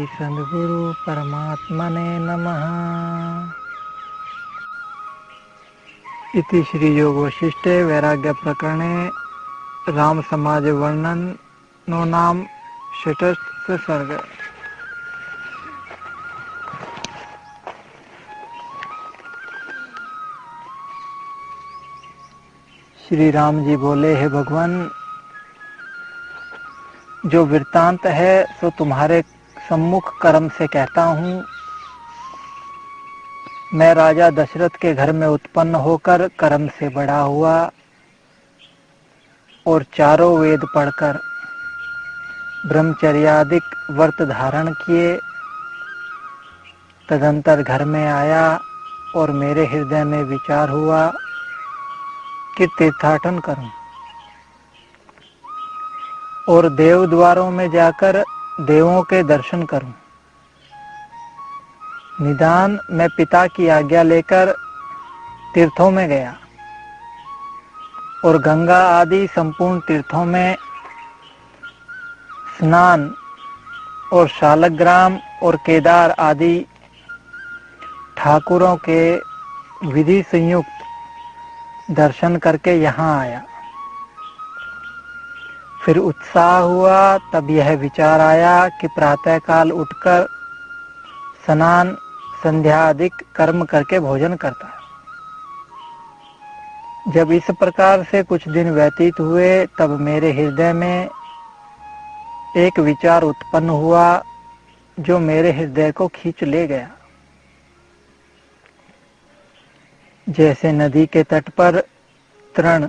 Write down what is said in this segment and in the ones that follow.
श्री सद्गुरु परमात्मने नमः। इति श्री योग वशिष्ठे वैराग्य प्रकरणे राम समाज वर्णनो नाम षष्ठ सर्ग। श्री राम जी बोले, हे भगवान, जो वृत्तांत है सो तुम्हारे सम्मुख कर्म से कहता हूँ। मैं राजा दशरथ के घर में उत्पन्न होकर कर्म से बड़ा हुआ और चारों वेद पढ़कर ब्रह्मचर्यादिक व्रत धारण किए। तदंतर घर में आया और मेरे हृदय में विचार हुआ कि तीर्थाटन करूं और देव द्वारों में जाकर देवों के दर्शन करूं। निदान मैं पिता की आज्ञा लेकर तीर्थों में गया और गंगा आदि संपूर्ण तीर्थों में स्नान और शालग्राम और केदार आदि ठाकुरों के विधि संयुक्त दर्शन करके यहाँ आया। फिर उत्साह हुआ, तब यह विचार आया कि प्रातःकाल उठकर स्नान संध्या आदि कर्म करके भोजन करता है। जब इस प्रकार से कुछ दिन व्यतीत हुए तब मेरे हृदय में एक विचार उत्पन्न हुआ जो मेरे हृदय को खींच ले गया। जैसे नदी के तट पर तृण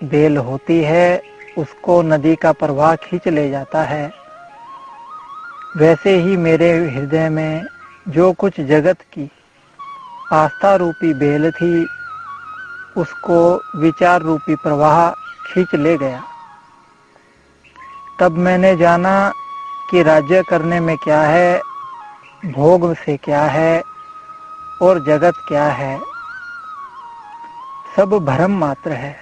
बेल होती है, उसको नदी का प्रवाह खींच ले जाता है, वैसे ही मेरे हृदय में जो कुछ जगत की आस्था रूपी बेल थी उसको विचार रूपी प्रवाह खींच ले गया। तब मैंने जाना कि राज्य करने में क्या है, भोग से क्या है और जगत क्या है, सब भ्रम मात्र है।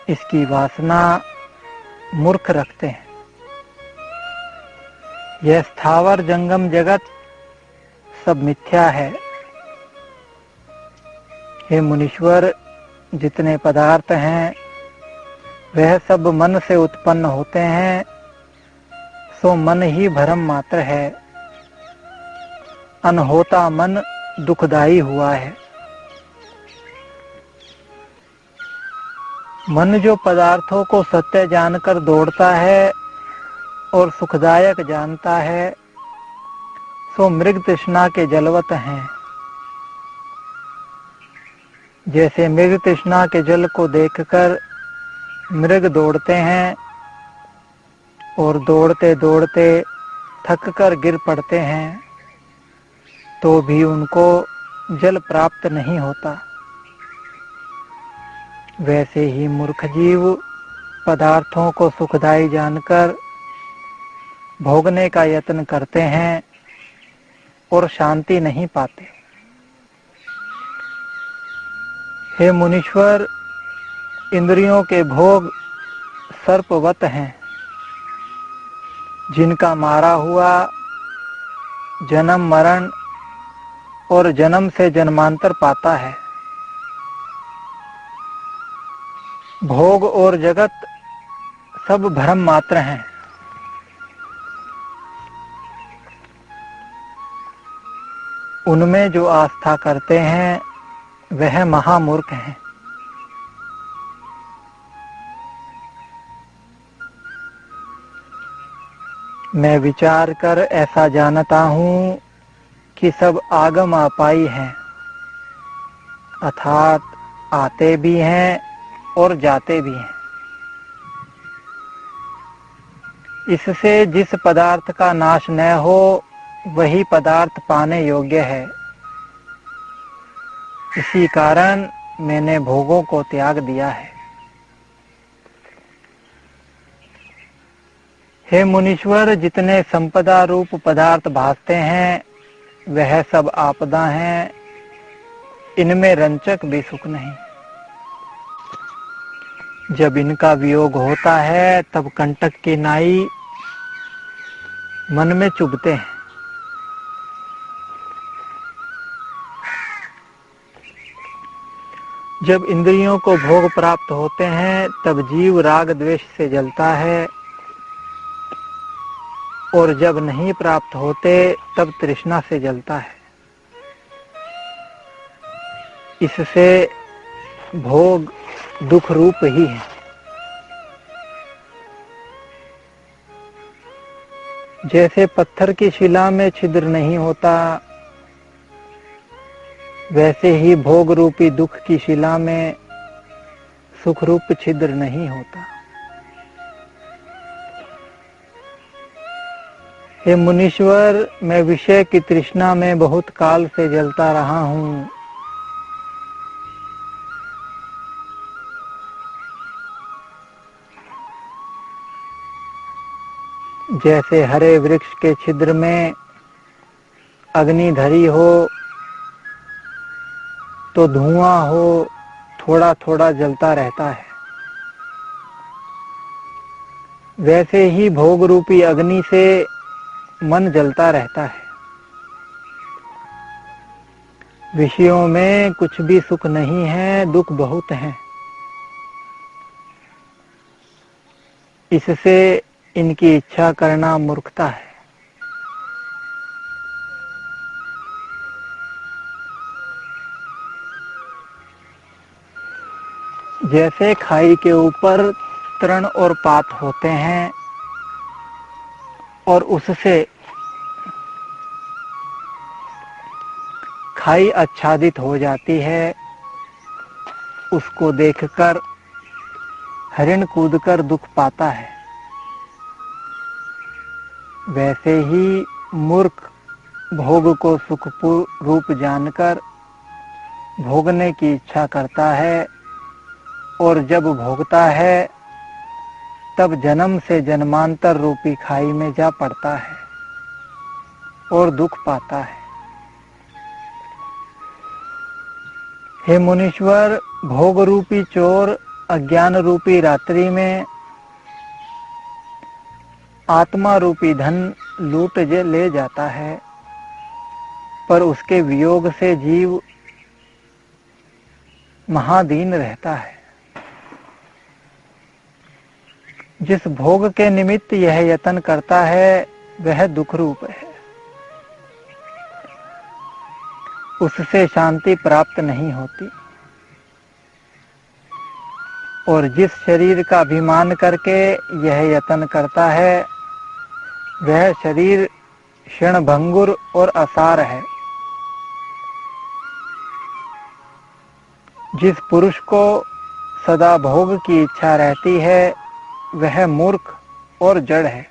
इसकी वासना मूर्ख रखते हैं। यह स्थावर जंगम जगत सब मिथ्या है। हे मुनीश्वर, जितने पदार्थ हैं वह सब मन से उत्पन्न होते हैं, सो मन ही भ्रम मात्र है। अनहोता मन दुखदाई हुआ है। मन जो पदार्थों को सत्य जानकर दौड़ता है और सुखदायक जानता है, सो मृग तृष्णा के जलवत हैं। जैसे मृग तृष्णा के जल को देखकर मृग दौड़ते हैं और दौड़ते दौड़ते थक कर गिर पड़ते हैं, तो भी उनको जल प्राप्त नहीं होता, वैसे ही मूर्ख जीव पदार्थों को सुखदायी जानकर भोगने का यत्न करते हैं और शांति नहीं पाते। हे मुनीश्वर, इंद्रियों के भोग सर्पवत हैं, जिनका मारा हुआ जन्म मरण और जन्म से जन्मांतर पाता है। भोग और जगत सब भ्रम मात्र हैं। उनमें जो आस्था करते हैं वह महामूर्ख हैं। मैं विचार कर ऐसा जानता हूँ कि सब आगम अपाई हैं, अर्थात आते भी हैं और जाते भी हैं। इससे जिस पदार्थ का नाश न हो वही पदार्थ पाने योग्य है। इसी कारण मैंने भोगों को त्याग दिया है। हे मुनीश्वर, जितने संपदा रूप पदार्थ भासते हैं वह सब आपदा हैं, इनमें रंचक भी सुख नहीं। जब इनका वियोग होता है तब कंटक की नाई मन में चुभते हैं। जब इंद्रियों को भोग प्राप्त होते हैं तब जीव राग द्वेष से जलता है, और जब नहीं प्राप्त होते तब तृष्णा से जलता है। इससे भोग दुख रूप ही है। जैसे पत्थर की शिला में छिद्र नहीं होता, वैसे ही भोग रूपी दुख की शिला में सुख रूप छिद्र नहीं होता। हे मुनीश्वर, मैं विषय की तृष्णा में बहुत काल से जलता रहा हूँ। जैसे हरे वृक्ष के छिद्र में अग्नि धरी हो तो धुआं हो थोड़ा थोड़ा जलता रहता है, वैसे ही भोग रूपी अग्नि से मन जलता रहता है। विषयों में कुछ भी सुख नहीं है, दुख बहुत है। इससे इनकी इच्छा करना मूर्खता है। जैसे खाई के ऊपर तृण और पात होते हैं और उससे खाई आच्छादित हो जाती है, उसको देखकर हरिण कूदकर दुख पाता है। वैसे ही मूर्ख भोग को सुख रूप जानकर भोगने की इच्छा करता है, और जब भोगता है तब जन्म से जन्मांतर रूपी खाई में जा पड़ता है और दुख पाता है। हे मुनीश्वर, भोग रूपी चोर अज्ञान रूपी रात्रि में आत्मा रूपी धन लूट ले जाता है, पर उसके वियोग से जीव महादीन रहता है। जिस भोग के निमित्त यह यत्न करता है वह दुख रूप है, उससे शांति प्राप्त नहीं होती। और जिस शरीर का अभिमान करके यह यत्न करता है वह शरीर क्षणभंगुर और असार है। जिस पुरुष को सदा भोग की इच्छा रहती है वह मूर्ख और जड़ है।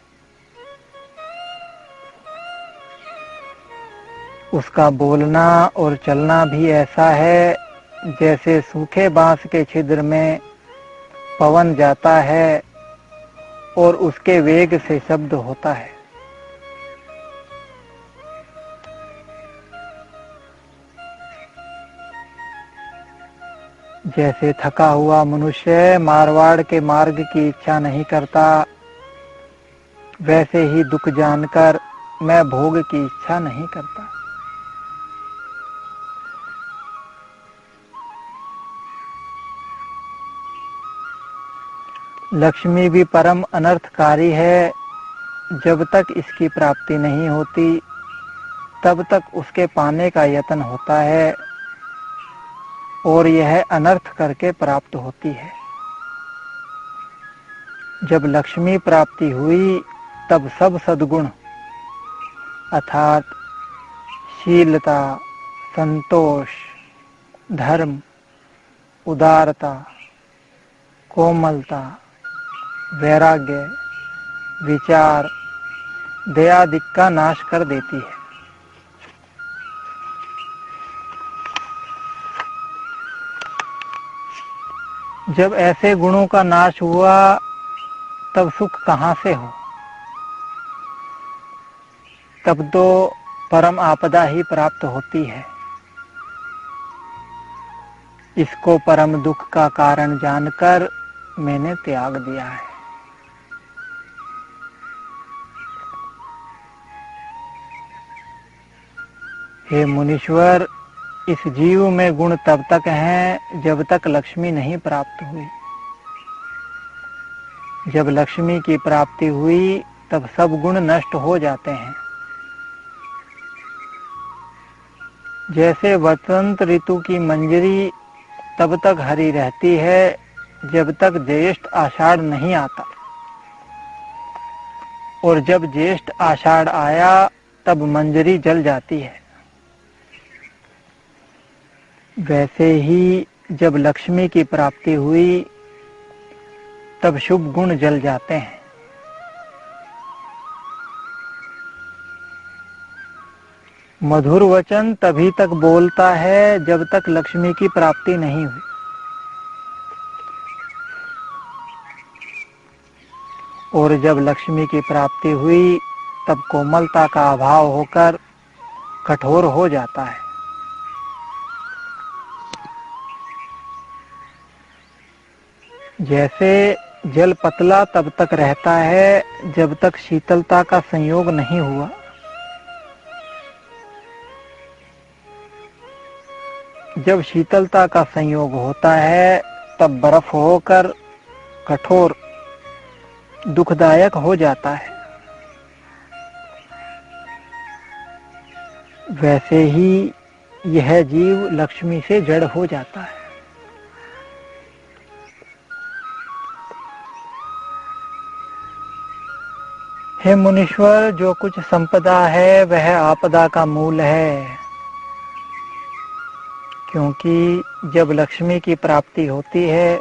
उसका बोलना और चलना भी ऐसा है जैसे सूखे बांस के छिद्र में पवन जाता है और उसके वेग से शब्द होता है। जैसे थका हुआ मनुष्य मारवाड़ के मार्ग की इच्छा नहीं करता, वैसे ही दुख जानकर मैं भोग की इच्छा नहीं करता। लक्ष्मी भी परम अनर्थकारी है। जब तक इसकी प्राप्ति नहीं होती तब तक उसके पाने का यत्न होता है और यह अनर्थ करके प्राप्त होती है। जब लक्ष्मी प्राप्ति हुई तब सब सद्गुण अर्थात शीलता, संतोष, धर्म, उदारता, कोमलता, वैराग्य, विचार, दयादिक का नाश कर देती है। जब ऐसे गुणों का नाश हुआ तब सुख कहाँ से हो? तब तो परम आपदा ही प्राप्त होती है। इसको परम दुख का कारण जानकर मैंने त्याग दिया है। हे मुनीश्वर, इस जीव में गुण तब तक हैं जब तक लक्ष्मी नहीं प्राप्त हुई। जब लक्ष्मी की प्राप्ति हुई तब सब गुण नष्ट हो जाते हैं। जैसे वसंत ऋतु की मंजरी तब तक हरी रहती है जब तक ज्येष्ठ आषाढ़ नहीं आता, और जब ज्येष्ठ आषाढ़ आया तब मंजरी जल जाती है। वैसे ही जब लक्ष्मी की प्राप्ति हुई तब शुभ गुण जल जाते हैं। मधुर वचन तभी तक बोलता है जब तक लक्ष्मी की प्राप्ति नहीं हुई। और जब लक्ष्मी की प्राप्ति हुई तब कोमलता का अभाव होकर कठोर हो जाता है। जैसे जल पतला तब तक रहता है जब तक शीतलता का संयोग नहीं हुआ। जब शीतलता का संयोग होता है तब बर्फ होकर कठोर दुखदायक हो जाता है। वैसे ही यह जीव लक्ष्मी से जड़ हो जाता है। हे मुनीश्वर, जो कुछ संपदा है वह आपदा का मूल है, क्योंकि जब लक्ष्मी की प्राप्ति होती है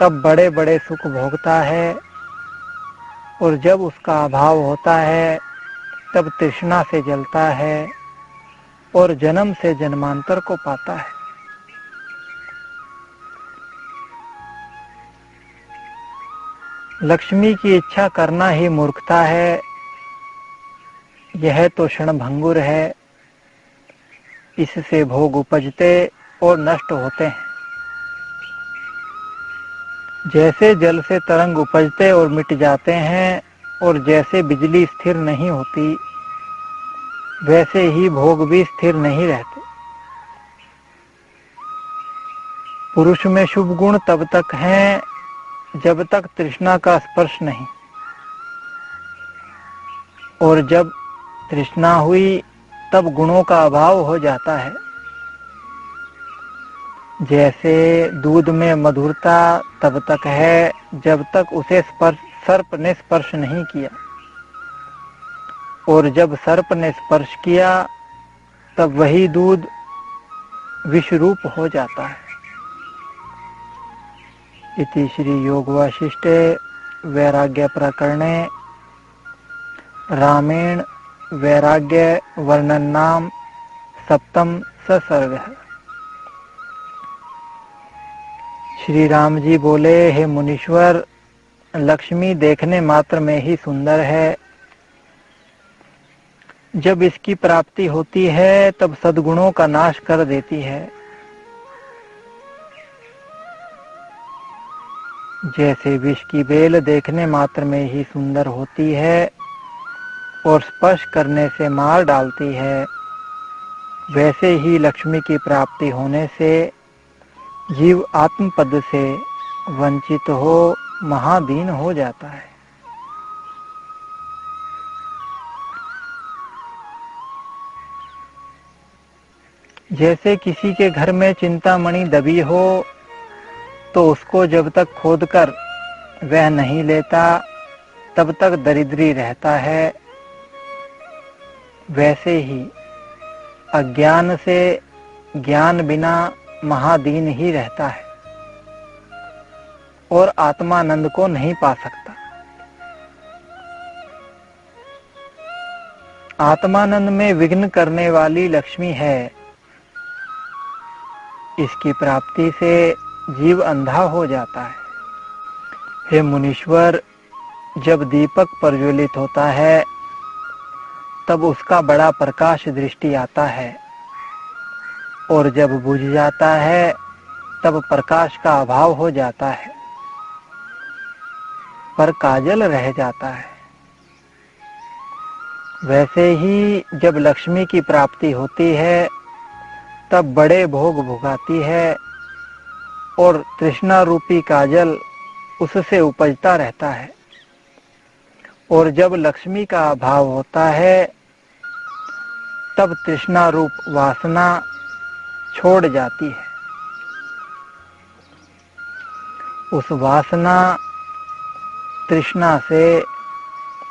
तब बड़े बड़े सुख भोगता है, और जब उसका अभाव होता है तब तृष्णा से जलता है और जन्म से जन्मांतर को पाता है। लक्ष्मी की इच्छा करना ही मूर्खता है, यह तो क्षणभंगुर है। इससे भोग उपजते और नष्ट होते हैं। जैसे जल से तरंग उपजते और मिट जाते हैं, और जैसे बिजली स्थिर नहीं होती, वैसे ही भोग भी स्थिर नहीं रहते। पुरुष में शुभ गुण तब तक हैं जब तक तृष्णा का स्पर्श नहीं, और जब तृष्णा हुई तब गुणों का अभाव हो जाता है। जैसे दूध में मधुरता तब तक है जब तक उसे सर्प ने स्पर्श नहीं किया, और जब सर्प ने स्पर्श किया तब वही दूध विषरूप हो जाता है। इति श्री योग वासिष्ठे वैराग्य प्रकरणे रामेण वैराग्य वर्णन नाम सप्तम सर्ग। श्री राम जी बोले, हे मुनीश्वर, लक्ष्मी देखने मात्र में ही सुंदर है। जब इसकी प्राप्ति होती है तब सद्गुणों का नाश कर देती है। जैसे विष की बेल देखने मात्र में ही सुंदर होती है और स्पर्श करने से मार डालती है, वैसे ही लक्ष्मी की प्राप्ति होने से जीव आत्मपद से वंचित हो महादीन हो जाता है। जैसे किसी के घर में चिंतामणि दबी हो तो उसको जब तक खोदकर वह नहीं लेता तब तक दरिद्री रहता है, वैसे ही अज्ञान से ज्ञान बिना महादीन ही रहता है और आत्मानंद को नहीं पा सकता। आत्मानंद में विघ्न करने वाली लक्ष्मी है। इसकी प्राप्ति से जीव अंधा हो जाता है। हे मुनीश्वर, जब दीपक प्रज्वलित होता है तब उसका बड़ा प्रकाश दृष्टि आता है, और जब बुझ जाता है तब प्रकाश का अभाव हो जाता है, पर काजल रह जाता है। वैसे ही जब लक्ष्मी की प्राप्ति होती है तब बड़े भोग भुगाती है और तृष्णा रूपी काजल उससे उपजता रहता है। और जब लक्ष्मी का अभाव होता है तब तृष्णा रूप वासना छोड़ जाती है। उस वासना तृष्णा से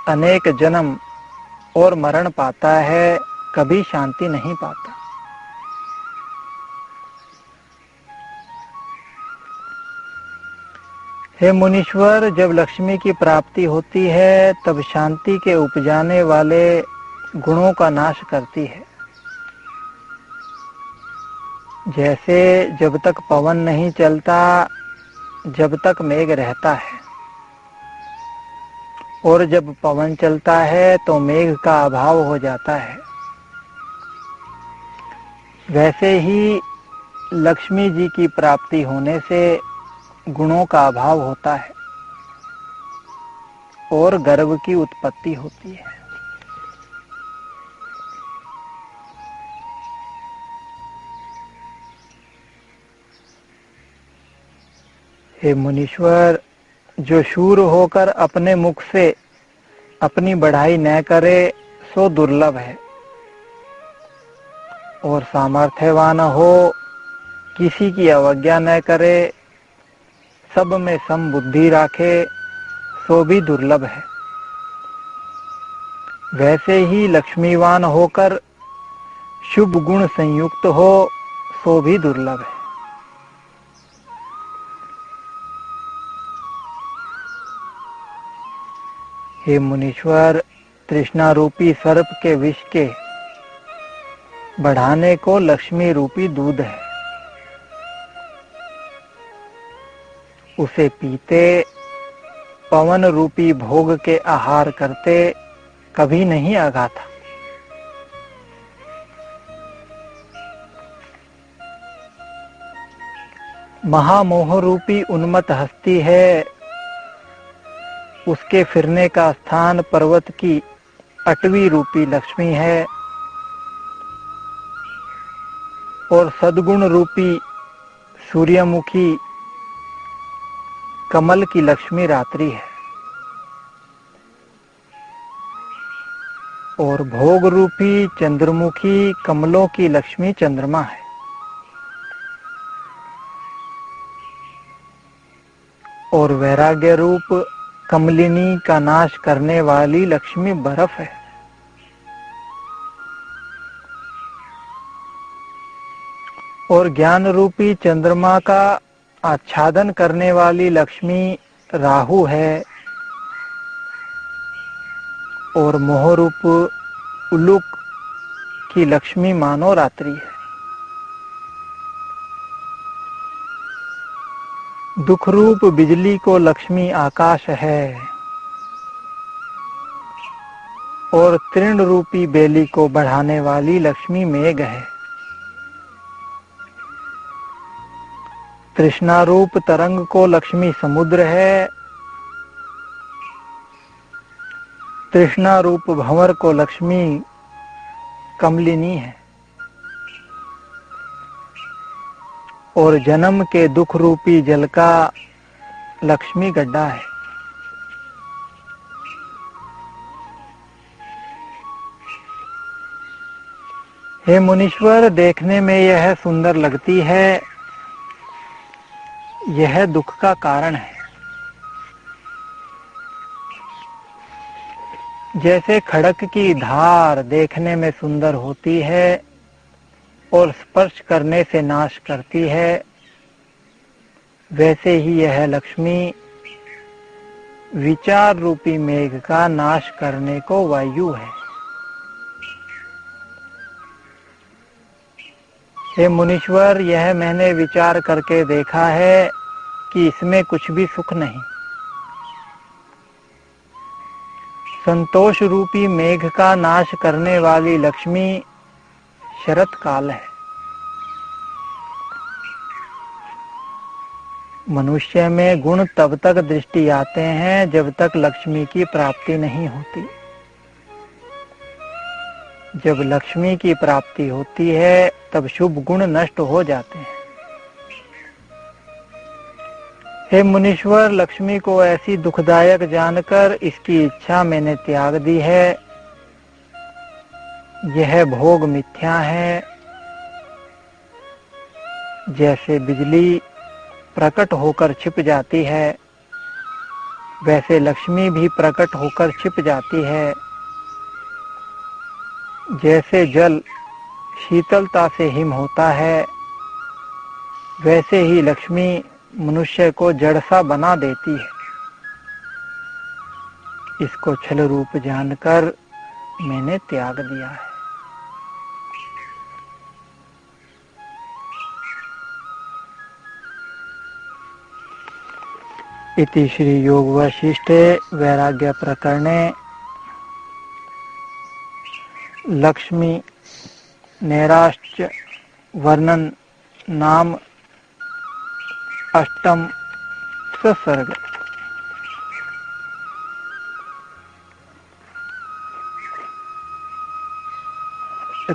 अनेक जन्म और मरण पाता है, कभी शांति नहीं पाता। हे मुनीश्वर, जब लक्ष्मी की प्राप्ति होती है तब शांति के उपजाने वाले गुणों का नाश करती है। जैसे जब तक पवन नहीं चलता जब तक मेघ रहता है, और जब पवन चलता है तो मेघ का अभाव हो जाता है, वैसे ही लक्ष्मी जी की प्राप्ति होने से गुणों का अभाव होता है और गर्व की उत्पत्ति होती है। हे मुनीश्वर, जो शूर होकर अपने मुख से अपनी बढ़ाई न करे सो दुर्लभ है, और सामर्थ्यवान हो किसी की अवज्ञा न करे, सब में सम बुद्धि राखे सो भी दुर्लभ है। वैसे ही लक्ष्मीवान होकर शुभ गुण संयुक्त हो सो भी दुर्लभ है। हे मुनीश्वर, तृष्णा रूपी सर्प के विष के बढ़ाने को लक्ष्मी रूपी दूध है, उसे पीते पवन रूपी भोग के आहार करते कभी नहीं आघाता। महामोह रूपी उन्मत्त हस्ती है, उसके फिरने का स्थान पर्वत की अटवी रूपी लक्ष्मी है, और सद्गुण रूपी सूर्यमुखी कमल की लक्ष्मी रात्रि है, और भोग रूपी चंद्रमुखी कमलों की लक्ष्मी चंद्रमा है। और वैराग्य रूप कमलिनी का नाश करने वाली लक्ष्मी बर्फ है। और ज्ञान रूपी चंद्रमा का आच्छादन करने वाली लक्ष्मी राहु है, और मोह रूप उल्लूक की लक्ष्मी मानो रात्रि है। दुख रूप बिजली को लक्ष्मी आकाश है, और तृण रूपी बेली को बढ़ाने वाली लक्ष्मी मेघ है। तृष्णा रूप तरंग को लक्ष्मी समुद्र है, तृष्णा रूप भंवर को लक्ष्मी कमलिनी है, और जन्म के दुख रूपी जल का लक्ष्मी गड्ढा है। हे मुनीश्वर, देखने में यह सुंदर लगती है, यह दुख का कारण है। जैसे खड़क की धार देखने में सुंदर होती है और स्पर्श करने से नाश करती है, वैसे ही यह लक्ष्मी विचार रूपी मेघ का नाश करने को वायु है। हे मुनीश्वर, यह मैंने विचार करके देखा है कि इसमें कुछ भी सुख नहीं। संतोष रूपी मेघ का नाश करने वाली लक्ष्मी शरत काल है। मनुष्य में गुण तब तक दृष्टि आते हैं जब तक लक्ष्मी की प्राप्ति नहीं होती। जब लक्ष्मी की प्राप्ति होती है तब शुभ गुण नष्ट हो जाते हैं। हे मुनीश्वर, लक्ष्मी को ऐसी दुखदायक जानकर इसकी इच्छा मैंने त्याग दी है। यह भोग मिथ्या है। जैसे बिजली प्रकट होकर छिप जाती है, वैसे लक्ष्मी भी प्रकट होकर छिप जाती है। जैसे जल शीतलता से हिम होता है, वैसे ही लक्ष्मी मनुष्य को जड़-सा बना देती है। इसको छल रूप जानकर मैंने त्याग दिया है। इति श्री योग वशिष्ठे वैराग्य प्रकरणे लक्ष्मी नैराश्च वर्णन नाम अष्टम सर्ग।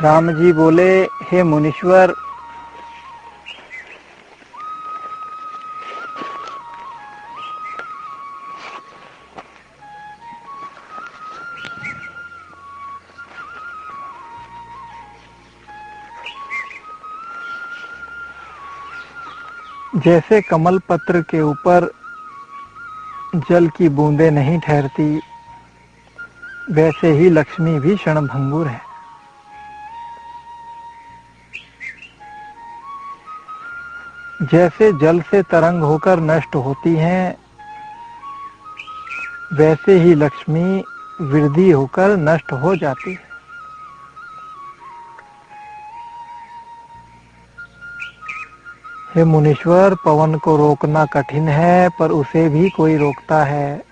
राम जी बोले, हे मुनीश्वर, जैसे कमल पत्र के ऊपर जल की बूंदें नहीं ठहरती, वैसे ही लक्ष्मी भी क्षणभंगुर है। जैसे जल से तरंग होकर नष्ट होती हैं, वैसे ही लक्ष्मी वृद्धि होकर नष्ट हो जाती है। हे मुनीश्वर, पवन को रोकना कठिन है, पर उसे भी कोई रोकता है,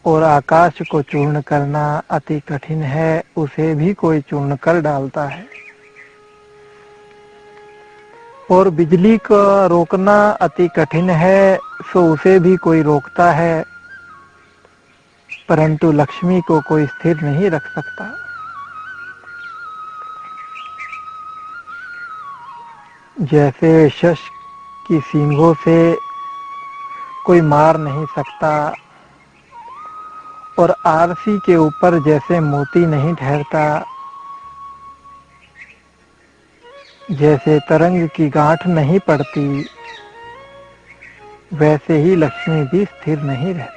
और आकाश को चूर्ण करना अति कठिन है, उसे भी कोई चूर्ण कर डालता है। और बिजली को रोकना अति कठिन है, सो उसे भी कोई रोकता है, परंतु लक्ष्मी को कोई स्थिर नहीं रख सकता। जैसे शश की सींगों से कोई मार नहीं सकता, और आरसी के ऊपर जैसे मोती नहीं ठहरता, जैसे तरंग की गांठ नहीं पड़ती, वैसे ही लक्ष्मी भी स्थिर नहीं रहती।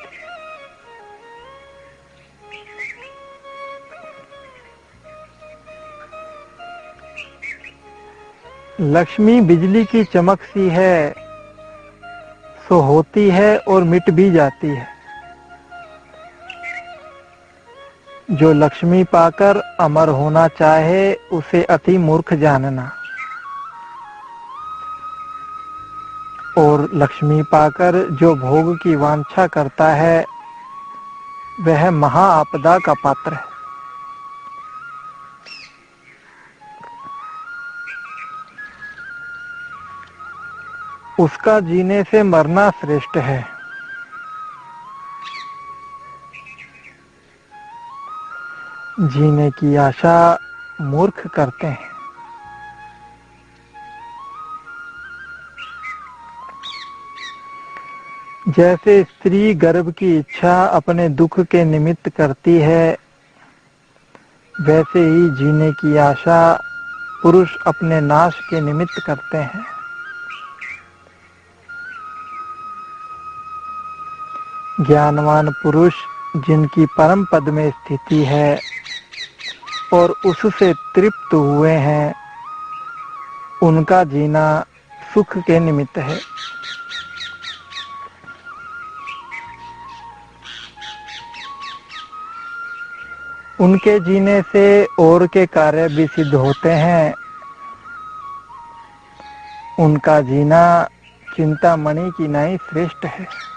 लक्ष्मी बिजली की चमक सी है, सो होती है और मिट भी जाती है। जो लक्ष्मी पाकर अमर होना चाहे, उसे अति मूर्ख जानना, और लक्ष्मी पाकर जो भोग की वांछा करता है, वह महा आपदा का पात्र है। उसका जीने से मरना श्रेष्ठ है। जीने की आशा मूर्ख करते हैं। जैसे स्त्री गर्भ की इच्छा अपने दुख के निमित्त करती है, वैसे ही जीने की आशा पुरुष अपने नाश के निमित्त करते हैं। ज्ञानवान पुरुष जिनकी परम पद में स्थिति है और उससे तृप्त हुए हैं, उनका जीना सुख के निमित्त है। उनके जीने से और के कार्य भी सिद्ध होते हैं। उनका जीना चिंतामणि की नाई श्रेष्ठ है।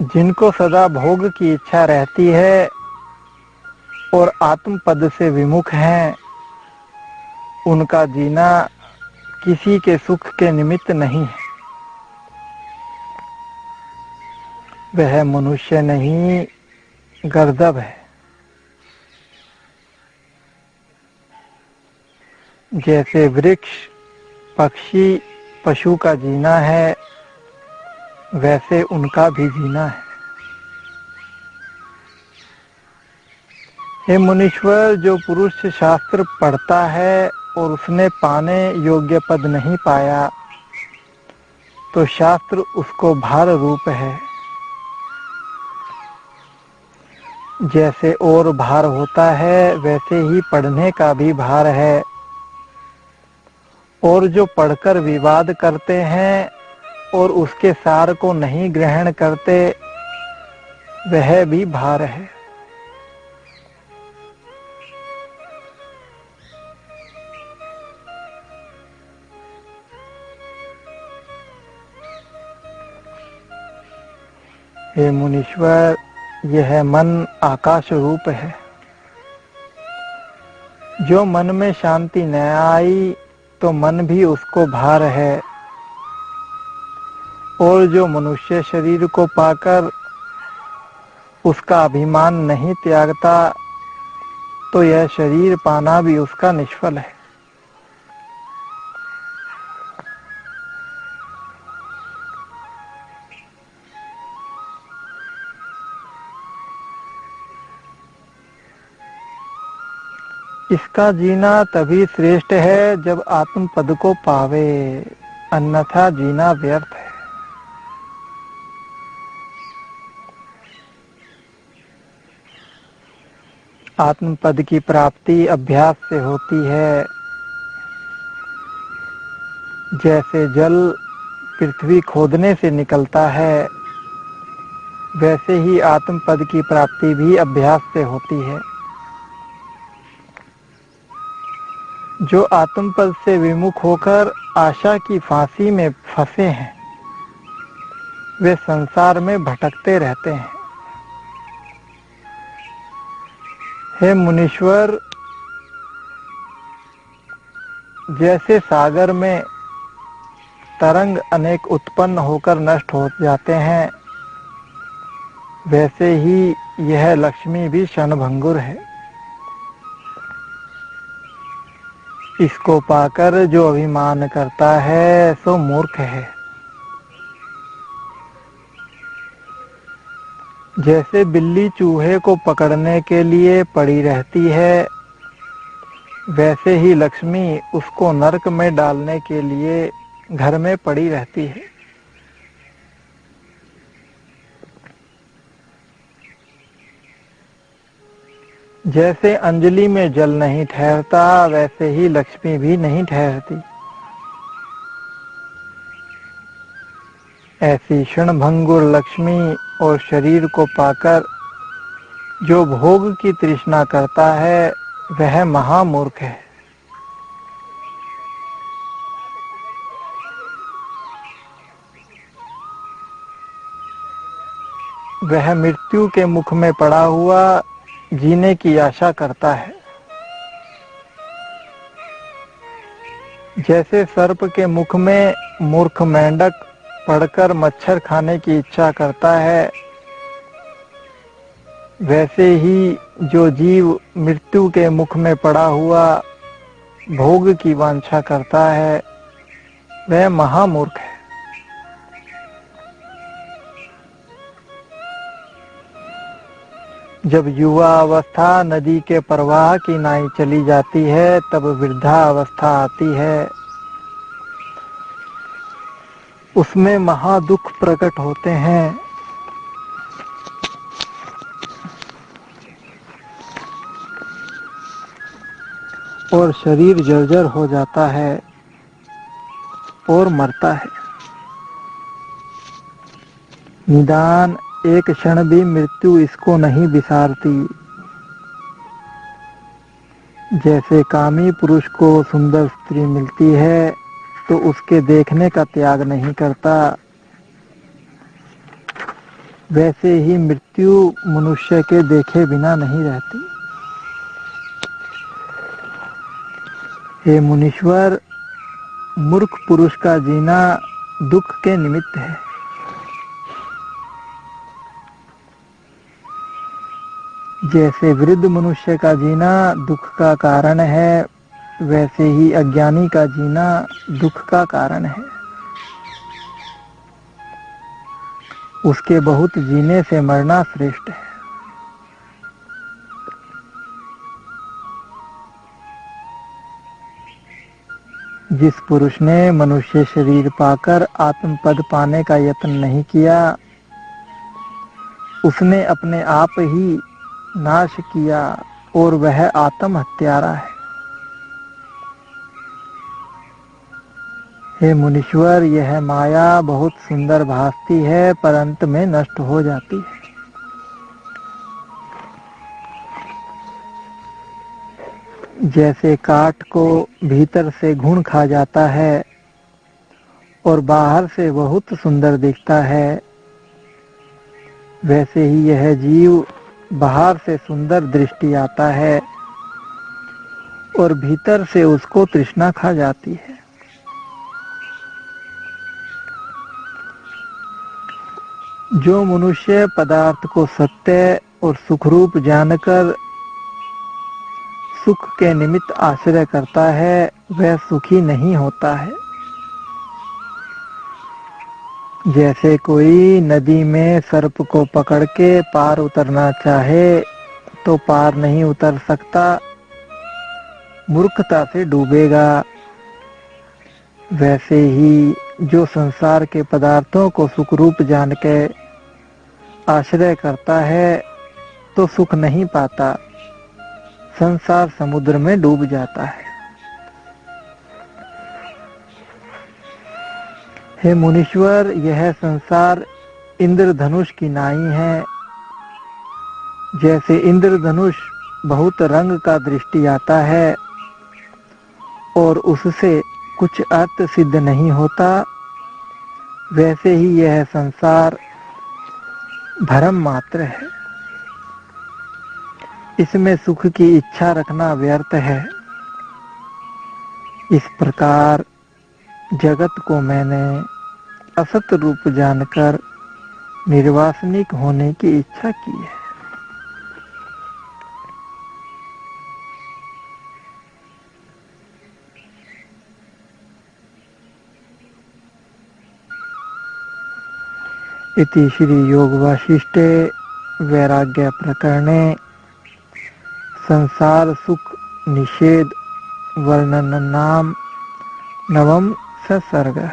जिनको सदा भोग की इच्छा रहती है और आत्म पद से विमुख हैं, उनका जीना किसी के सुख के निमित्त नहीं है। वह मनुष्य नहीं, गर्दभ है। जैसे वृक्ष, पक्षी, पशु का जीना है, वैसे उनका भी जीना है। हे मुनीश्वर, जो पुरुष शास्त्र पढ़ता है और उसने पाने योग्य पद नहीं पाया, तो शास्त्र उसको भार रूप है। जैसे और भार होता है, वैसे ही पढ़ने का भी भार है। और जो पढ़कर विवाद करते हैं और उसके सार को नहीं ग्रहण करते, वह भी भार है। हे मुनीश्वर, यह मन आकाश रूप है। जो मन में शांति न आई, तो मन भी उसको भार है। और जो मनुष्य शरीर को पाकर उसका अभिमान नहीं त्यागता, तो यह शरीर पाना भी उसका निष्फल है। इसका जीना तभी श्रेष्ठ है जब आत्म पद को पावे, अन्यथा जीना व्यर्थ है। आत्म पद की प्राप्ति अभ्यास से होती है। जैसे जल पृथ्वी खोदने से निकलता है, वैसे ही आत्म पद की प्राप्ति भी अभ्यास से होती है। जो आत्म पद से विमुख होकर आशा की फांसी में फंसे हैं, वे संसार में भटकते रहते हैं। हे मुनीश्वर, जैसे सागर में तरंग अनेक उत्पन्न होकर नष्ट हो जाते हैं, वैसे ही यह लक्ष्मी भी क्षणभंगुर है। इसको पाकर जो अभिमान करता है, सो मूर्ख है। जैसे बिल्ली चूहे को पकड़ने के लिए पड़ी रहती है, वैसे ही लक्ष्मी उसको नरक में डालने के लिए घर में पड़ी रहती है। जैसे अंजलि में जल नहीं ठहरता, वैसे ही लक्ष्मी भी नहीं ठहरती। ऐसी क्षणभंगुर लक्ष्मी और शरीर को पाकर जो भोग की तृष्णा करता है, वह महामूर्ख है। वह मृत्यु के मुख में पड़ा हुआ जीने की आशा करता है। जैसे सर्प के मुख में मूर्ख मेंढक पड़कर मच्छर खाने की इच्छा करता है, वैसे ही जो जीव मृत्यु के मुख में पड़ा हुआ भोग की वांछा करता है, वह महामूर्ख है। जब युवा अवस्था नदी के प्रवाह की नाई चली जाती है, तब वृद्धा अवस्था आती है। उसमें महादुख प्रकट होते हैं। और शरीर जर्जर हो जाता है और मरता है। निदान एक क्षण भी मृत्यु इसको नहीं बिसारती। जैसे कामी पुरुष को सुंदर स्त्री मिलती है, तो उसके देखने का त्याग नहीं करता, वैसे ही मृत्यु मनुष्य के देखे बिना नहीं रहती। हे मुनीश्वर, मूर्ख पुरुष का जीना दुख के निमित्त है। जैसे वृद्ध मनुष्य का जीना दुख का कारण है, वैसे ही अज्ञानी का जीना दुख का कारण है। उसके बहुत जीने से मरना श्रेष्ठ है। जिस पुरुष ने मनुष्य शरीर पाकर आत्मपद पाने का यत्न नहीं किया, उसने अपने आप ही नाश किया और वह आत्म हत्यारा है। हे मुनीश्वर, यह माया बहुत सुंदर भासती है पर अंत में नष्ट हो जाती है। जैसे काठ को भीतर से घुन खा जाता है और बाहर से बहुत सुंदर दिखता है, वैसे ही यह जीव बाहर से सुंदर दृष्टि आता है और भीतर से उसको तृष्णा खा जाती है। जो मनुष्य पदार्थ को सत्य और सुखरूप जानकर सुख के निमित्त आश्रय करता है, वह सुखी नहीं होता है। जैसे कोई नदी में सर्प को पकड़ के पार उतरना चाहे तो पार नहीं उतर सकता, मूर्खता से डूबेगा। वैसे ही जो संसार के पदार्थों को सुखरूप जान के आश्रय करता है तो सुख नहीं पाता, संसार समुद्र में डूब जाता है। हे मुनीश्वर, यह संसार इंद्रधनुष की नाई है। जैसे इंद्रधनुष बहुत रंग का दृष्टि आता है और उससे कुछ अर्थ सिद्ध नहीं होता, वैसे ही यह संसार भ्रम मात्र है। इसमें सुख की इच्छा रखना व्यर्थ है। इस प्रकार जगत को मैंने असत रूप जानकर निर्वासनिक होने की इच्छा की है। इति श्री योग वासिष्ठे वैराग्य प्रकरणे संसार सुख निषेध वर्णन नाम नवम सर्गः।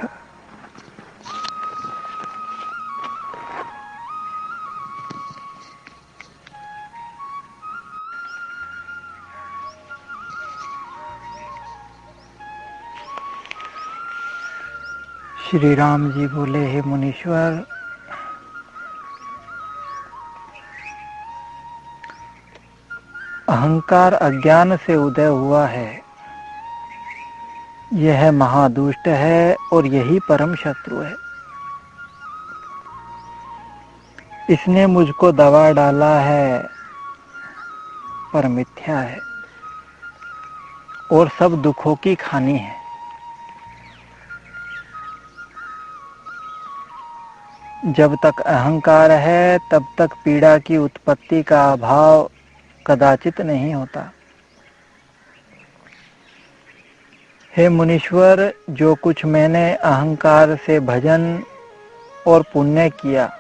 श्री राम जी बोले, हे मुनीश्वर, अहंकार अज्ञान से उदय हुआ है। यह महादुष्ट है और यही परम शत्रु है। इसने मुझको दबा डाला है पर मिथ्या है और सब दुखों की खानी है। जब तक अहंकार है तब तक पीड़ा की उत्पत्ति का अभाव कदाचित नहीं होता। हे मुनीश्वर, जो कुछ मैंने अहंकार से भजन और पुण्य किया,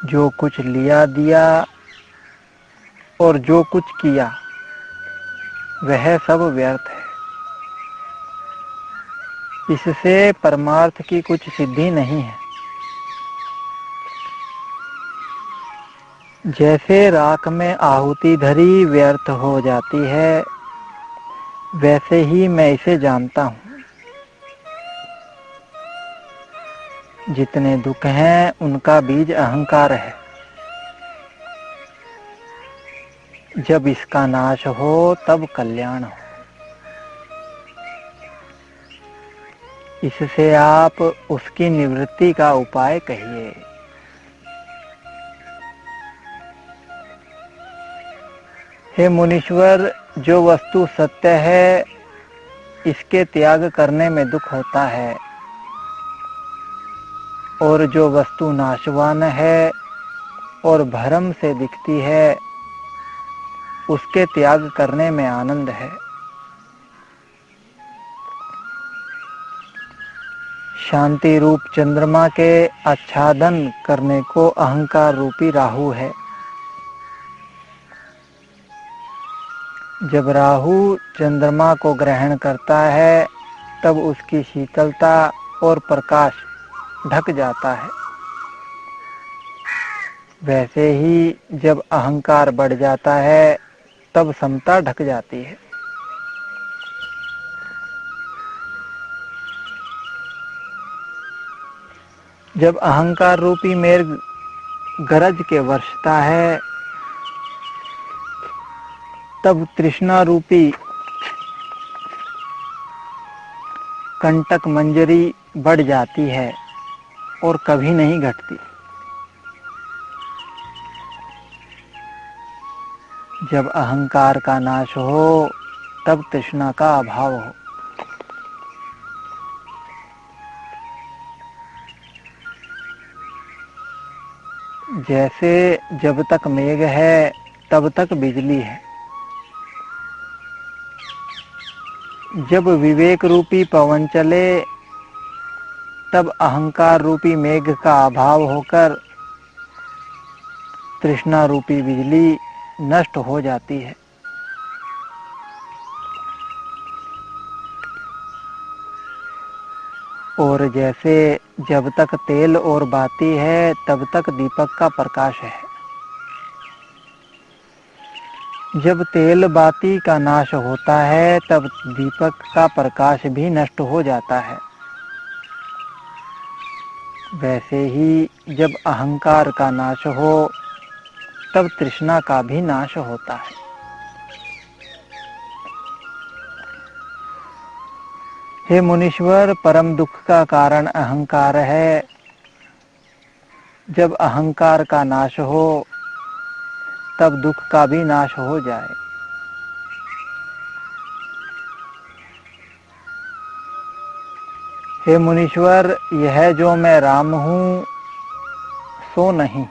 जो कुछ लिया दिया और जो कुछ किया, वह सब व्यर्थ है। इससे परमार्थ की कुछ सिद्धि नहीं है। जैसे राख में आहुति धरी व्यर्थ हो जाती है, वैसे ही मैं इसे जानता हूँ। जितने दुख हैं उनका बीज अहंकार है। जब इसका नाश हो तब कल्याण हो। इससे आप उसकी निवृत्ति का उपाय कहिए। हे मुनीश्वर, जो वस्तु सत्य है इसके त्याग करने में दुख होता है, और जो वस्तु नाशवान है और भरम से दिखती है उसके त्याग करने में आनंद है। शांति रूप चंद्रमा के आच्छादन करने को अहंकार रूपी राहु है। जब राहु चंद्रमा को ग्रहण करता है तब उसकी शीतलता और प्रकाश ढक जाता है। वैसे ही जब अहंकार बढ़ जाता है तब समता ढक जाती है। जब अहंकार रूपी मेघ गरज के वर्षता है तब तृष्णा रूपी कंटक मंजरी बढ़ जाती है और कभी नहीं घटती। जब अहंकार का नाश हो तब तृष्णा का अभाव हो। जैसे जब तक मेघ है तब तक बिजली है। जब विवेक रूपी पवन चले तब अहंकार रूपी मेघ का अभाव होकर तृष्णा रूपी बिजली नष्ट हो जाती है। और जैसे जब तक तेल और बाती है तब तक दीपक का प्रकाश है। जब तेल बाती का नाश होता है तब दीपक का प्रकाश भी नष्ट हो जाता है। वैसे ही जब अहंकार का नाश हो तब तृष्णा का भी नाश होता है। हे मुनीश्वर, परम दुख का कारण अहंकार है। जब अहंकार का नाश हो तब दुख का भी नाश हो जाए। हे मुनीश्वर, यह जो मैं राम हूँ सो नहीं,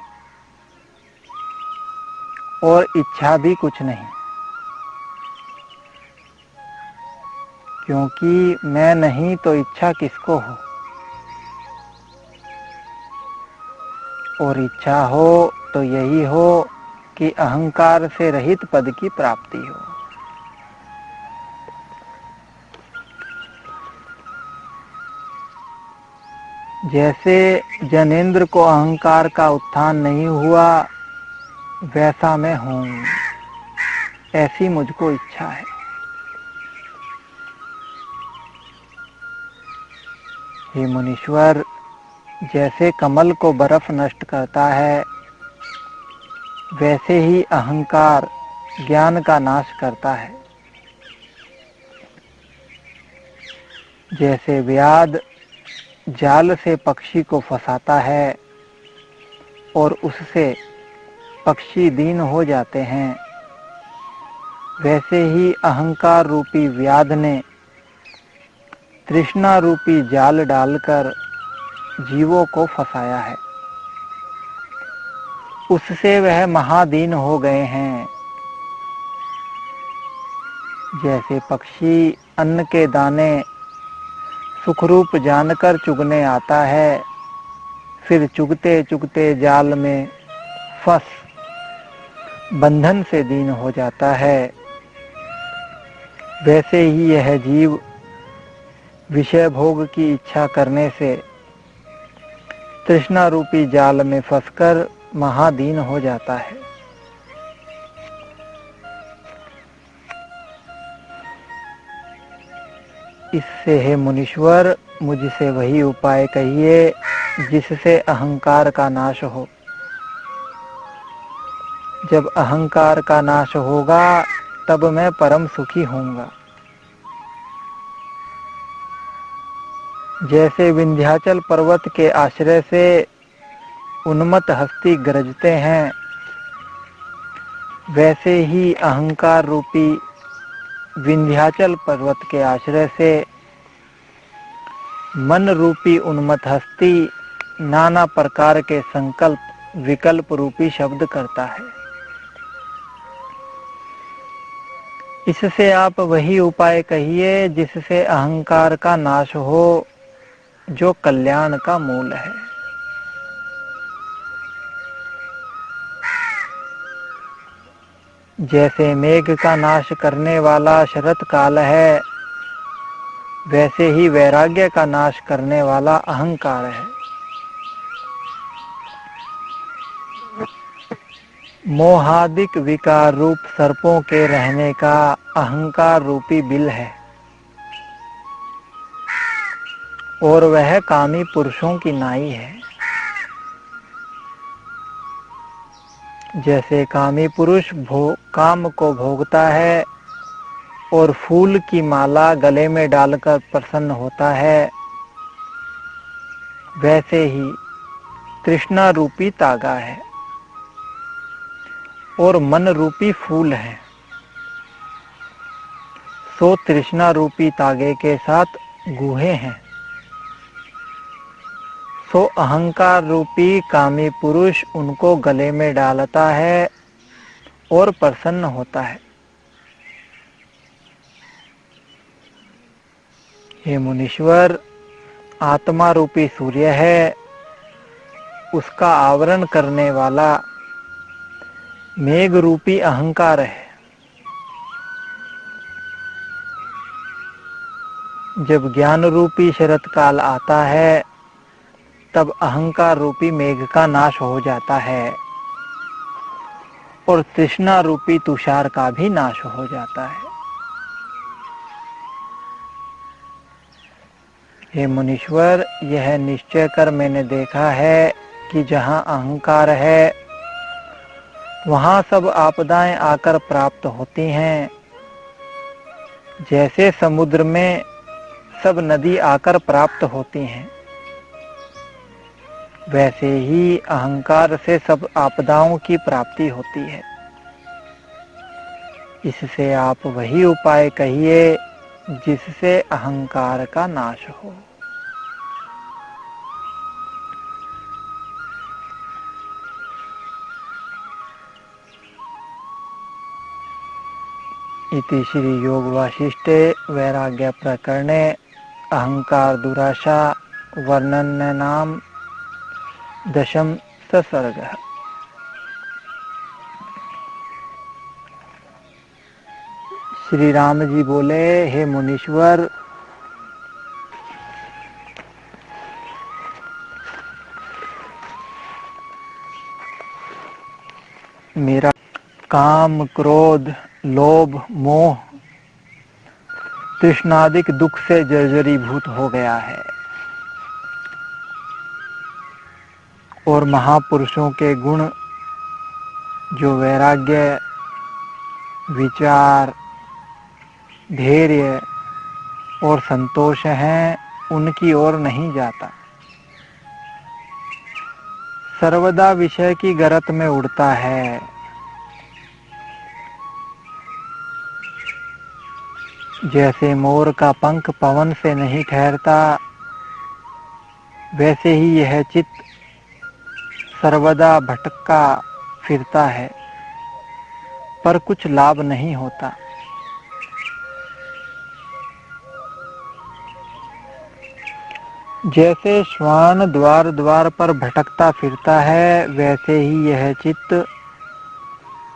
और इच्छा भी कुछ नहीं, क्योंकि मैं नहीं तो इच्छा किसको हो, और इच्छा हो तो यही हो कि अहंकार से रहित पद की प्राप्ति हो। जैसे जनेंद्र को अहंकार का उत्थान नहीं हुआ वैसा मैं हूँ, ऐसी मुझको इच्छा है। हे मुनीश्वर, जैसे कमल को बर्फ नष्ट करता है वैसे ही अहंकार ज्ञान का नाश करता है। जैसे व्याध जाल से पक्षी को फंसाता है और उससे पक्षी दीन हो जाते हैं, वैसे ही अहंकार रूपी व्याध ने तृष्णा रूपी जाल डालकर जीवों को फंसाया है। उससे वह महादीन हो गए हैं। जैसे पक्षी अन्न के दाने सुखरूप जानकर चुगने आता है, फिर चुगते चुगते जाल में फंस बंधन से दीन हो जाता है, वैसे ही यह जीव विषय भोग की इच्छा करने से तृष्णा रूपी जाल में फंसकर महादीन हो जाता है। इससे हे मुनीश्वर, मुझसे वही उपाय कहिए जिससे अहंकार का नाश हो। जब अहंकार का नाश होगा तब मैं परम सुखी होऊंगा। जैसे विंध्याचल पर्वत के आश्रय से उन्मत्त हस्ती गरजते हैं, वैसे ही अहंकार रूपी विंध्याचल पर्वत के आश्रय से मन रूपी उन्मत्त हस्ती नाना प्रकार के संकल्प विकल्प रूपी शब्द करता है। इससे आप वही उपाय कहिए जिससे अहंकार का नाश हो, जो कल्याण का मूल है। जैसे मेघ का नाश करने वाला शरत काल है, वैसे ही वैराग्य का नाश करने वाला अहंकार है। मोहादिक विकार रूप सर्पों के रहने का अहंकार रूपी बिल है, और वह कामी पुरुषों की नाई है। जैसे कामी पुरुष काम को भोगता है और फूल की माला गले में डालकर प्रसन्न होता है, वैसे ही तृष्णा रूपी तागा है और मन रूपी फूल है। सो तृष्णा रूपी तागे के साथ गुहे हैं। सो अहंकार रूपी कामी पुरुष उनको गले में डालता है और प्रसन्न होता है। हे मुनीश्वर, आत्मा रूपी सूर्य है, उसका आवरण करने वाला मेघ रूपी अहंकार है। जब ज्ञान रूपी शरत काल आता है, तब अहंकार रूपी मेघ का नाश हो जाता है और तृष्णा रूपी तुषार का भी नाश हो जाता है। हे मुनीश्वर, यह निश्चय कर मैंने देखा है कि जहाँ अहंकार है, वहाँ सब आपदाएं आकर प्राप्त होती हैं। जैसे समुद्र में सब नदी आकर प्राप्त होती हैं, वैसे ही अहंकार से सब आपदाओं की प्राप्ति होती है। इससे आप वही उपाय कहिए जिससे अहंकार का नाश हो। इति श्री योग वासिष्ठे वैराग्य प्रकरणे अहंकार दुराशा वर्णन नाम दशम सर्गः। श्री राम जी बोले, हे मुनीश्वर, मेरा काम क्रोध लोभ मोह तृष्णादिक दुख से जर्जरीभूत हो गया है, और महापुरुषों के गुण जो वैराग्य विचार धैर्य और संतोष हैं, उनकी ओर नहीं जाता। सर्वदा विषय की गरत में उड़ता है। जैसे मोर का पंख पवन से नहीं ठहरता, वैसे ही यह चित्त सर्वदा भटका फिरता है, पर कुछ लाभ नहीं होता। जैसे श्वान द्वार द्वार पर भटकता फिरता है, वैसे ही यह चित्त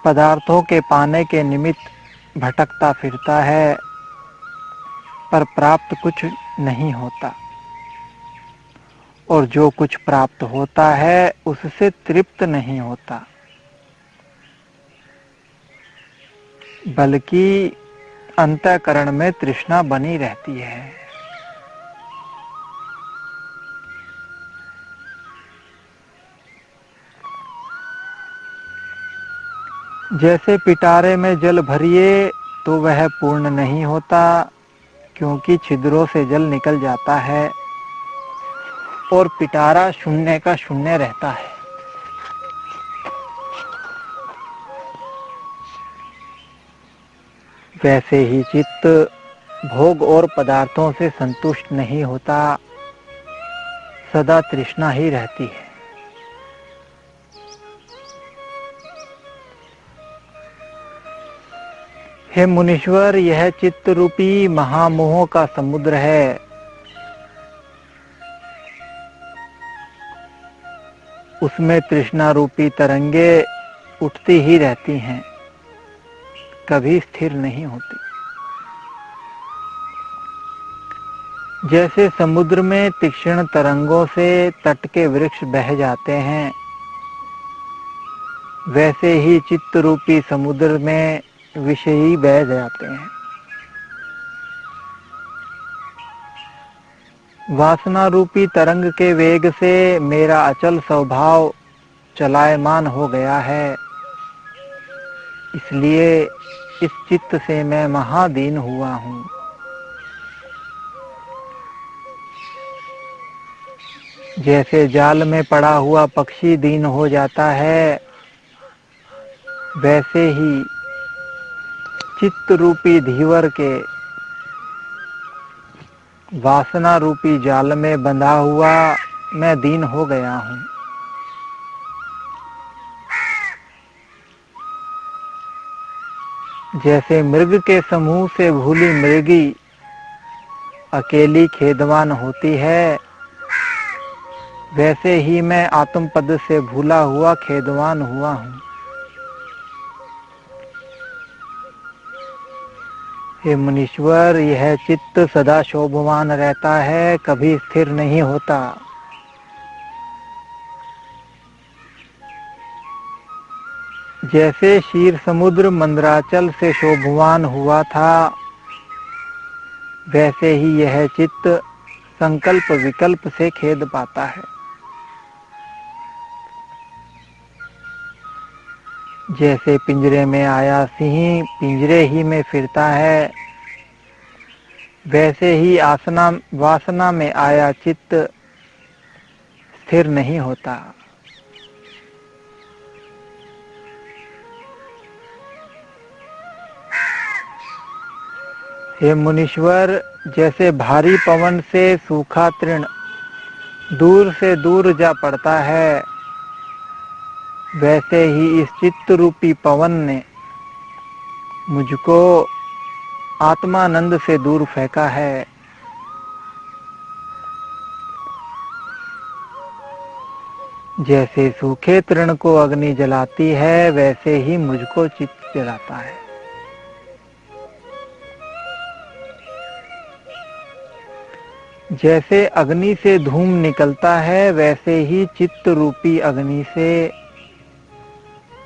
पदार्थों के पाने के निमित्त भटकता फिरता है, पर प्राप्त कुछ नहीं होता, और जो कुछ प्राप्त होता है उससे तृप्त नहीं होता, बल्कि अंतःकरण में तृष्णा बनी रहती है। जैसे पिटारे में जल भरिए तो वह पूर्ण नहीं होता, क्योंकि छिद्रों से जल निकल जाता है और पिटारा शून्य का शून्य रहता है। वैसे ही चित्त भोग और पदार्थों से संतुष्ट नहीं होता, सदा तृष्णा ही रहती है। हे मुनीश्वर, यह चित्त रूपी महामोह का समुद्र है। उसमें तृष्णा रूपी तरंगे उठती ही रहती हैं, कभी स्थिर नहीं होती। जैसे समुद्र में तीक्ष्ण तरंगों से तट के वृक्ष बह जाते हैं, वैसे ही चित्त रूपी समुद्र में विषयी बह जाते हैं। वासना रूपी तरंग के वेग से मेरा अचल स्वभाव चलायमान हो गया है, इसलिए इस चित्त से मैं महादीन हुआ हूँ। जैसे जाल में पड़ा हुआ पक्षी दीन हो जाता है, वैसे ही चित्त रूपी धीवर के वासना रूपी जाल में बंधा हुआ मैं दीन हो गया हूँ। जैसे मृग के समूह से भूली मृगी अकेली खेदवान होती है, वैसे ही मैं आत्मपद से भूला हुआ खेदवान हुआ हूँ। हे मुनीश्वर, यह चित्त सदा शोभवान रहता है, कभी स्थिर नहीं होता। जैसे क्षीर समुद्र मंदराचल से शोभवान हुआ था, वैसे ही यह चित्त संकल्प विकल्प से खेद पाता है। जैसे पिंजरे में आया सिंह पिंजरे ही में फिरता है, वैसे ही वासना में आया चित्त स्थिर नहीं होता। हे मुनीश्वर, जैसे भारी पवन से सूखा तृण दूर से दूर जा पड़ता है, वैसे ही इस चित्त रूपी पवन ने मुझको आत्मानंद से दूर फेंका है। जैसे सूखे तृण को अग्नि जलाती है, वैसे ही मुझको चित्त जलाता है। जैसे अग्नि से धूम निकलता है, वैसे ही चित्त रूपी अग्नि से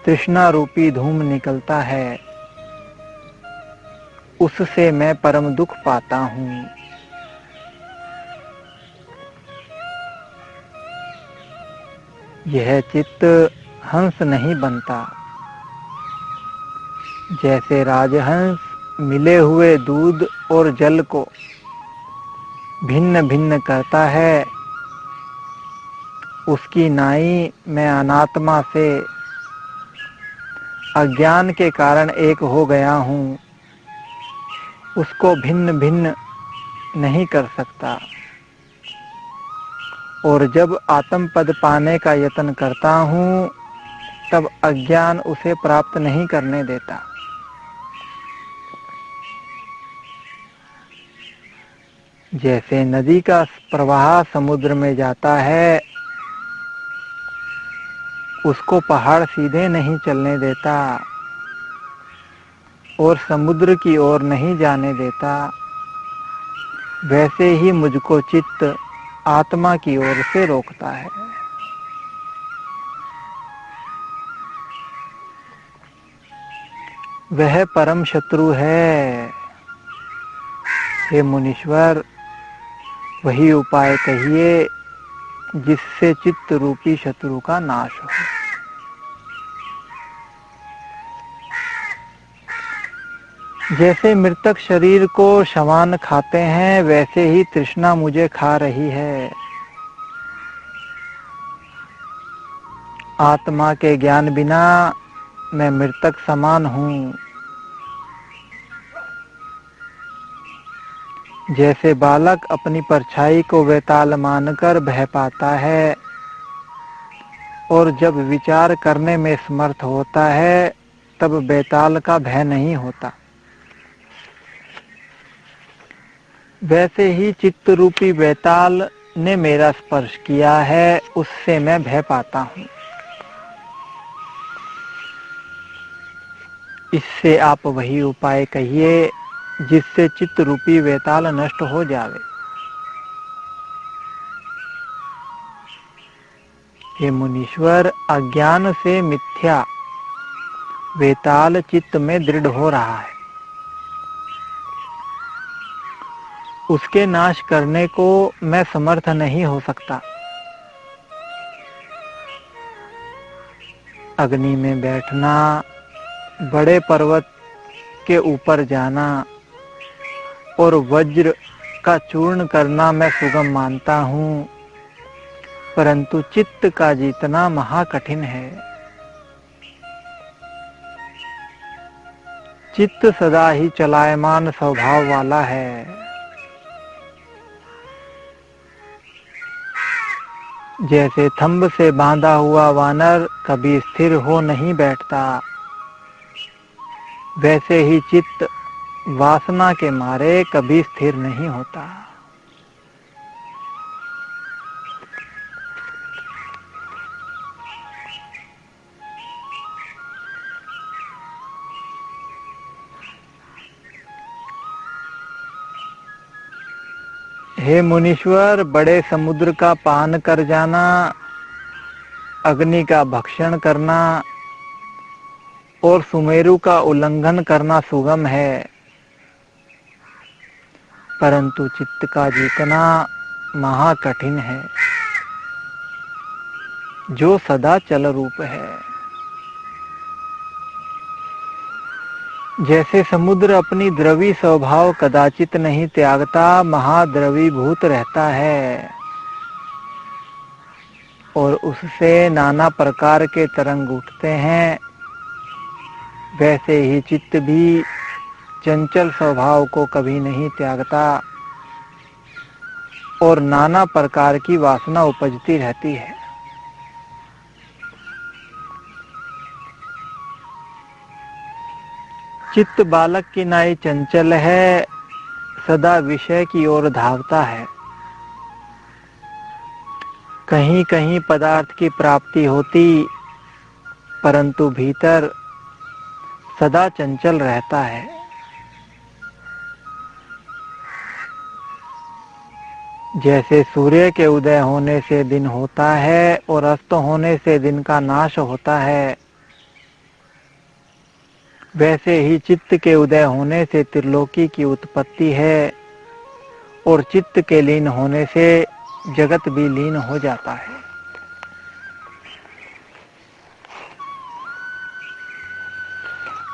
तृष्णा रूपी धूम निकलता है, उससे मैं परम दुख पाता हूँ। यह चित्त हंस नहीं बनता। जैसे राजहंस मिले हुए दूध और जल को भिन्न भिन्न करता है, उसकी नाई मैं अनात्मा से अज्ञान के कारण एक हो गया हूँ, उसको भिन्न भिन्न नहीं कर सकता। और जब आत्म पद पाने का यत्न करता हूँ, तब अज्ञान उसे प्राप्त नहीं करने देता। जैसे नदी का प्रवाह समुद्र में जाता है, उसको पहाड़ सीधे नहीं चलने देता और समुद्र की ओर नहीं जाने देता, वैसे ही मुझको चित्त आत्मा की ओर से रोकता है। वह परम शत्रु है। हे मुनीश्वर, वही उपाय कहिए जिससे चित्त रूपी शत्रु का नाश हो। जैसे मृतक शरीर को शवान खाते हैं, वैसे ही तृष्णा मुझे खा रही है। आत्मा के ज्ञान बिना मैं मृतक समान हूँ। जैसे बालक अपनी परछाई को वेताल मानकर भय पाता है और जब विचार करने में समर्थ होता है तब बेताल का भय नहीं होता, वैसे ही चित्त रूपी बेताल ने मेरा स्पर्श किया है, उससे मैं भय पाता हूँ। इससे आप वही उपाय कहिए जिससे चित्त रूपी वेताल नष्ट हो जावे। हे मुनीश्वर, अज्ञान से मिथ्या वेताल चित्त में दृढ़ हो रहा है, उसके नाश करने को मैं समर्थ नहीं हो सकता। अग्नि में बैठना, बड़े पर्वत के ऊपर जाना और वज्र का चूर्ण करना मैं सुगम मानता हूँ, परंतु चित्त का जीतना महाकठिन है। चित्त सदा ही चलायमान स्वभाव वाला है। जैसे थंब से बांधा हुआ वानर कभी स्थिर हो नहीं बैठता, वैसे ही चित्त वासना के मारे कभी स्थिर नहीं होता। हे मुनीश्वर, बड़े समुद्र का पान कर जाना, अग्नि का भक्षण करना और सुमेरु का उल्लंघन करना सुगम है, परंतु चित्त का जीतना महाकठिन है, जो सदा चल रूप है। जैसे समुद्र अपनी द्रवी स्वभाव कदाचित नहीं त्यागता, महाद्रवीभूत रहता है और उससे नाना प्रकार के तरंग उठते हैं, वैसे ही चित्त भी चंचल स्वभाव को कभी नहीं त्यागता और नाना प्रकार की वासना उपजती रहती है। चित्त बालक की नाई चंचल है, सदा विषय की ओर धावता है। कहीं कहीं पदार्थ की प्राप्ति होती, परंतु भीतर सदा चंचल रहता है। जैसे सूर्य के उदय होने से दिन होता है और अस्त होने से दिन का नाश होता है, वैसे ही चित्त के उदय होने से त्रिलोकी की उत्पत्ति है और चित्त के लीन होने से जगत भी लीन हो जाता है।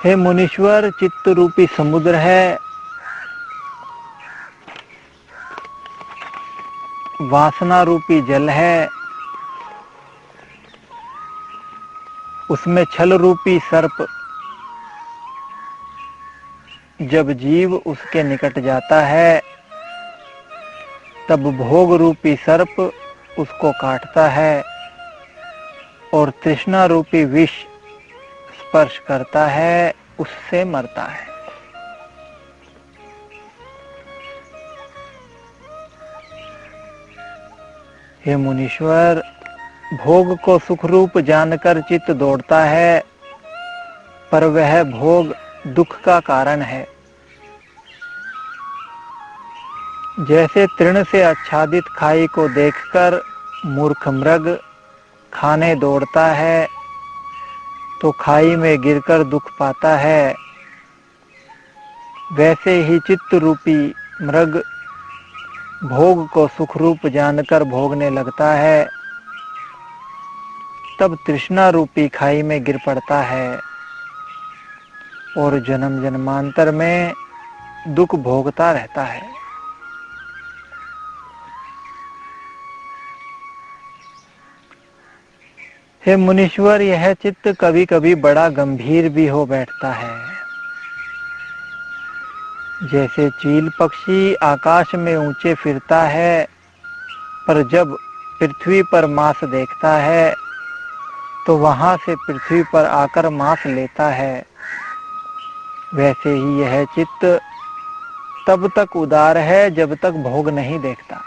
हे मुनीश्वर, चित्त रूपी समुद्र है, वासना रूपी जल है, उसमें छल रूपी सर्प, जब जीव उसके निकट जाता है तब भोग रूपी सर्प उसको काटता है और तृष्णा रूपी विष स्पर्श करता है, उससे मरता है। हे मुनीश्वर, भोग को सुख रूप जानकर चित्त दौड़ता है, पर वह भोग दुख का कारण है। जैसे तृण से आच्छादित खाई को देखकर मूर्ख मृग खाने दौड़ता है तो खाई में गिरकर दुख पाता है, वैसे ही चित्त रूपी मृग भोग को सुख रूप जानकर भोगने लगता है, तब तृष्णा रूपी खाई में गिर पड़ता है और जन्म जन्मांतर में दुख भोगता रहता है। हे मुनीश्वर, यह चित्त कभी कभी बड़ा गंभीर भी हो बैठता है। जैसे चील पक्षी आकाश में ऊंचे फिरता है, पर जब पृथ्वी पर मांस देखता है तो वहां से पृथ्वी पर आकर मांस लेता है, वैसे ही यह चित्त तब तक उदार है जब तक भोग नहीं देखता,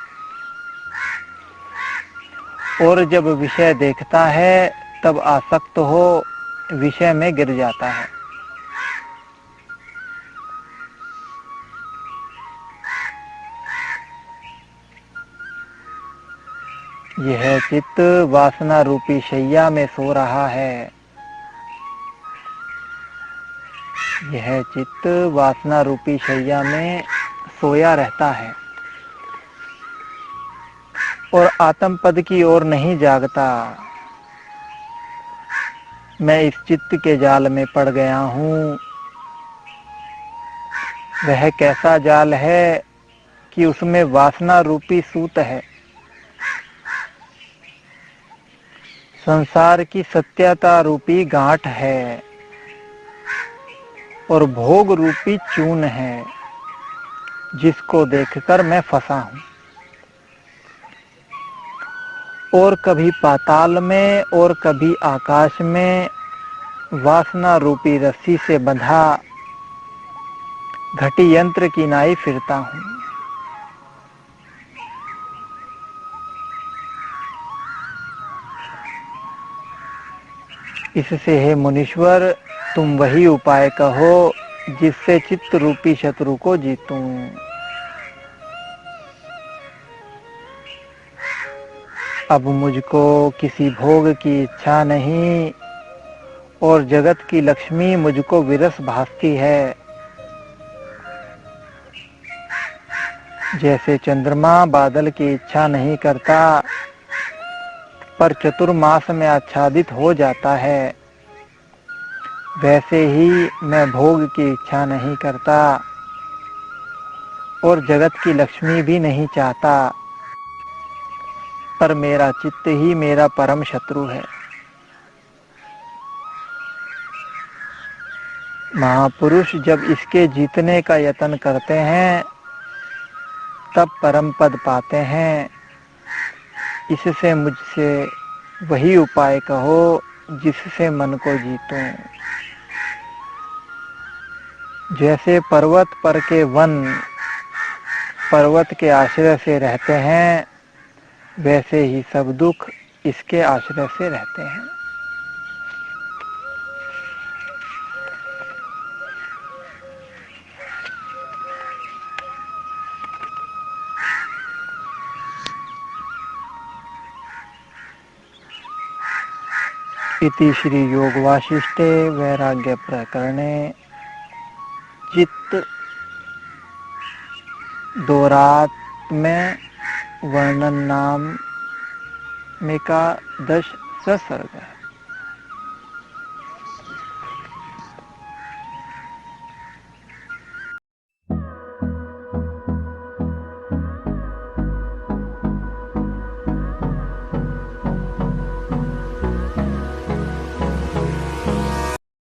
और जब विषय देखता है तब आसक्त हो विषय में गिर जाता है। यह चित्त वासना रूपी शैया में सो रहा है। यह चित्त वासना रूपी शैया में सोया रहता है और आत्म पद की ओर नहीं जागता। मैं इस चित्त के जाल में पड़ गया हूँ। वह कैसा जाल है कि उसमें वासना रूपी सूत है। संसार की सत्यता रूपी गांठ है और भोग रूपी चून है, जिसको देखकर मैं फंसा हूँ। और कभी पाताल में और कभी आकाश में वासना रूपी रस्सी से बंधा घटी यंत्र की नाई फिरता हूँ। इससे हे मुनीश्वर, तुम वही उपाय कहो जिससे चित्त रूपी शत्रु को जीतूं। अब मुझको किसी भोग की इच्छा नहीं और जगत की लक्ष्मी मुझको विरस भासती है। जैसे चंद्रमा बादल की इच्छा नहीं करता पर चतुर्मास में आच्छादित हो जाता है, वैसे ही मैं भोग की इच्छा नहीं करता और जगत की लक्ष्मी भी नहीं चाहता, पर मेरा चित्त ही मेरा परम शत्रु है। महापुरुष जब इसके जीतने का यत्न करते हैं तब परम पद पाते हैं। इससे मुझसे वही उपाय कहो जिससे मन को जीतूं। जैसे पर्वत पर के वन पर्वत के आश्रय से रहते हैं, वैसे ही सब दुख इसके आश्रय से रहते हैं। इति श्री योग वासिष्ठे वैराग्य प्रकरणे चित्त दोरात में वर्णन नाम में का 10 सर्ग है।